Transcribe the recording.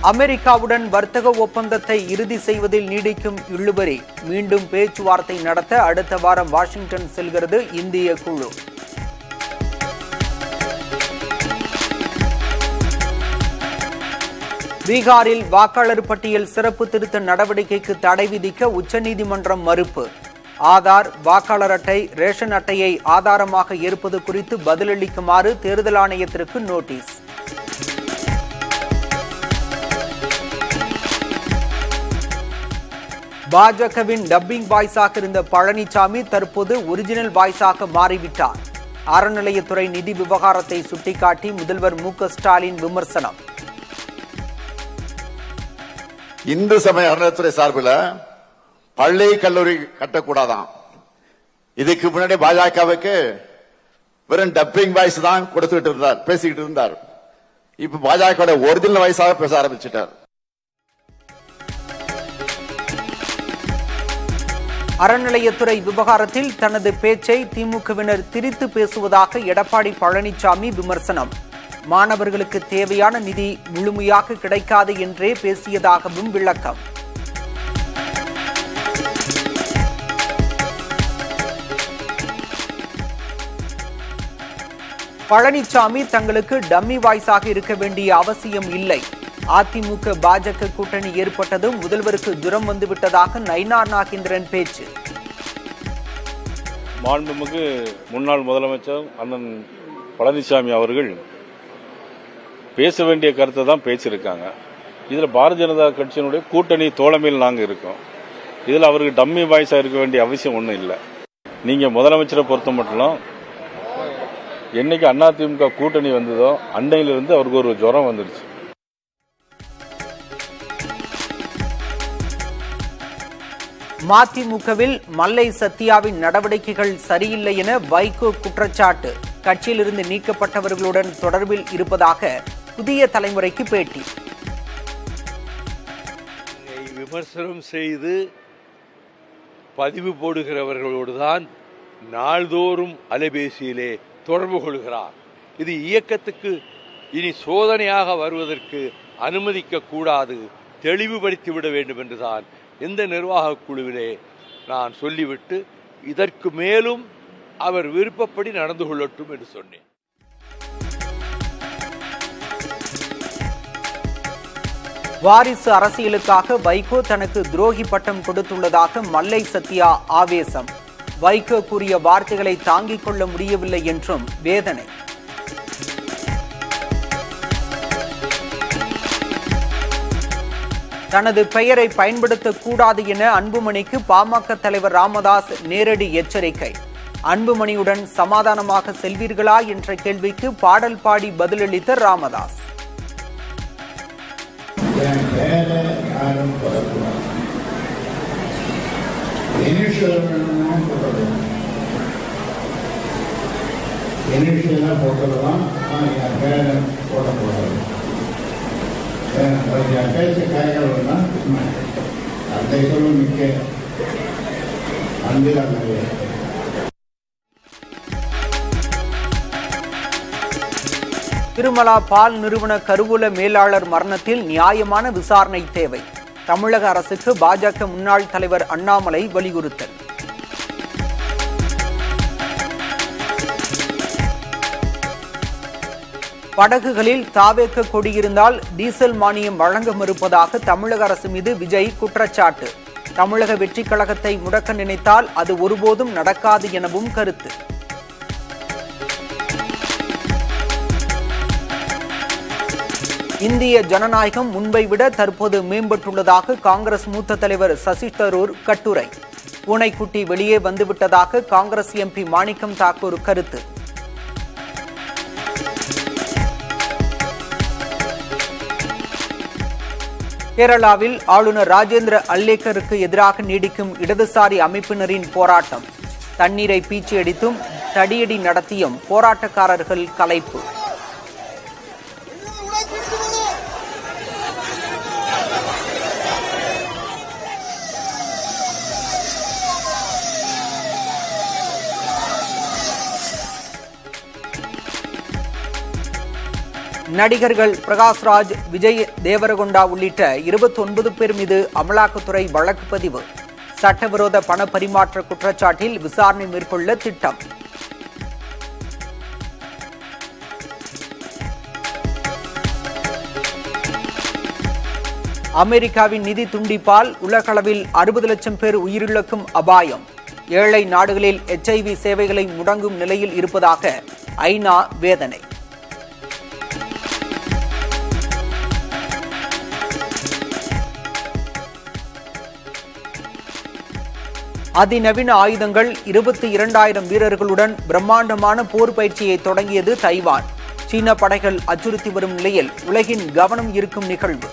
அமெரிக்காவுடன் வர்த்தக ஒப்பந்தத்தை இறுதி செய்வதில் நீடிக்கும் இழுபறி. மீண்டும் பேச்சுவார்த்தை நடத்த அடுத்த வாரம் வாஷிங்டன் செல்கிறது இந்திய குழு. பீகாரில் வாக்காளர் பட்டியல் சிறப்பு திருத்த நடவடிக்கைக்கு தடை விதிக்க உச்சநீதிமன்றம் மறுப்பு. ஆதார், வாக்காளர் அட்டை, ரேஷன் அட்டையை ஆதாரமாக ஏற்பது குறித்து பதிலளிக்குமாறு தேர்தல் ஆணையத்திற்கு நோட்டீஸ். பாஜகவின் டப்பிங் வாய்ஸாக இருந்த பழனிசாமி தற்போது ஒரிஜினல் வாய்ஸாக மாறிவிட்டார். அறநிலையத்துறை நிதி விவகாரத்தை சுட்டிக்காட்டி முதல்வர் மு.க.ஸ்டாலின் விமர்சனம். இந்து சமய அறநிலையத்துறை சார்பில் பள்ளி கல்லூரி கட்டக்கூடாதான். இதுக்கு முன்னாடி பாஜகவுக்கு வெறும் டப்பிங் வாய்ஸ் தான் கொடுத்துட்டு இருந்தார், பேசிக்கிட்டு இருந்தார். இப்ப பாஜக ஒரிஜினல் வாய்ஸாக பேச ஆரம்பிச்சிட்டார். அறநிலையத்துறை விவகாரத்தில் தனது பேச்சை திமுகவினர் திரித்து பேசுவதாக எடப்பாடி பழனிசாமி விமர்சனம். மாணவர்களுக்கு தேவையான நிதி முழுமையாக கிடைக்காது என்றே பேசியதாகவும் விளக்கம். பழனிசாமி தங்களுக்கு டம்மி வாய்ஸாக இருக்க வேண்டிய அவசியம் இல்லை. அதிமுக பாஜக கூட்டணி ஏற்பட்டதும் முதல்வருக்கு ஜுரம் வந்துவிட்டதாக நயினார் நாகேந்திரன் பேச்சு. மாண்புமிகு முன்னாள் முதலமைச்சர் அண்ணன் பழனிசாமி அவர்கள் பேச வேண்டிய கருத்தை தான் பேசியிருக்காங்க. இதில் பாரதிய ஜனதா கட்சியினுடைய கூட்டணி தோழமையில் நாங்கள் இருக்கோம். இதில் அவருக்கு டம்மி வாய்ஸாக இருக்க வேண்டிய அவசியம் ஒன்றும் இல்லை. நீங்கள் முதலமைச்சரை பொறுத்த மட்டும் என்னைக்கு அதிமுக கூட்டணி வந்ததோ அன்னையிலிருந்து அவருக்கு ஒரு ஜுரம் வந்துடுச்சு. மதிமுகவில் மல்லை சத்யாவின் நடவடிக்கைகள் சரியில்லை என வைகோ குற்றச்சாட்டு. கட்சியிலிருந்து நீக்கப்பட்டவர்களுடன் தொடர்பில் இருப்பதாக புதிய தலைமுறைக்கு பேட்டி. விமர்சனம் செய்து பதிவு போடுகிறவர்களோடுதான் நாள்தோறும் அலைபேசியிலே தொடர்பு கொள்கிறார். இது இயக்கத்துக்கு இனி சோதனையாக வருவதற்கு அனுமதிக்க கூடாது, தெளிவுபடுத்திவிட வேண்டும் என்றுதான் இந்த நிர்வாக குழுவிலே நான் சொல்லிவிட்டு இதற்கு மேலும் அவர் விருப்பப்படி நடந்து கொள்ளட்டும் என்று சொன்னேன். வாரிசு அரசியலுக்காக வைகோ தனக்கு துரோகி பட்டம் கொடுத்துள்ளதாக மல்லை சத்யா ஆவேசம். வைகோ கூறிய வார்த்தைகளை தாங்கிக் கொள்ள முடியவில்லை என்றும் வேதனை. தனது பெயரை பயன்படுத்தக்கூடாது என அன்புமணிக்கு பாமக தலைவர் ராமதாஸ் நேரடி எச்சரிக்கை. அன்புமணியுடன் சமாதானமாக செல்வீர்களா என்ற கேள்விக்கு பாடல் பாடி பதிலளித்த ராமதாஸ். திருமலா பால் நிறுவன கருவூல மேலாளர் மரணத்தில் நியாயமான விசாரணை தேவை. தமிழக அரசுக்கு பாஜக முன்னாள் தலைவர் அண்ணாமலை வலியுறுத்தல். படகுகளில் தாவேக்க கொடியிருந்தால் டீசல் மானியம் வழங்க மறுப்பதாக தமிழக அரசு மீது விஜய் குற்றச்சாட்டு. தமிழக வெற்றிக் கழகத்தை முடக்க நினைத்தால் அது ஒருபோதும் நடக்காது எனவும் கருத்து. இந்திய ஜனநாயகம் முன்பை விட தற்போது மேம்பட்டுள்ளதாக காங்கிரஸ் மூத்த தலைவர் சசி தரூர் கட்டுரை. பூனைக்குட்டி வெளியே வந்துவிட்டதாக காங்கிரஸ் எம்பி மாணிக்கம் தாக்கூர் கருத்து. கேரளாவில் ஆளுநர் ராஜேந்திர அல்லேக்கருக்கு எதிராக நீடிக்கும் இடதுசாரி அமைப்பினரின் போராட்டம். தண்ணீரை பீச்சி அடித்தும் தடியடி நடத்தியும் போராட்டக்காரர்கள் கலைப்பு. நடிகர்கள் பிரகாஷ்ராஜ், விஜய் தேவரகொண்டா உள்ளிட்ட 29 பேர் மீது அமலாக்கத்துறை வழக்கு பதிவு. சட்டவிரோத பண பரிமாற்ற குற்றச்சாட்டில் விசாரணை மேற்கொள்ள திட்டம். அமெரிக்காவின் நிதி துண்டிப்பால் உலகளவில் 60 லட்சம் பேர் உயிரிழக்கும் அபாயம். ஏழை நாடுகளில் HIV சேவைகளை முடங்கும் நிலையில் இருப்பதாக ஐநா வேதனை. அதிநவீன ஆயுதங்கள் 22,000 வீரர்களுடன் பிரம்மாண்டமான போர் பயிற்சியை தொடங்கியது தைவான். சீன படைகள் அச்சுறுத்தி வரும் நிலையில் உலகின் கவனம் ஈர்க்கும் நிகழ்வு.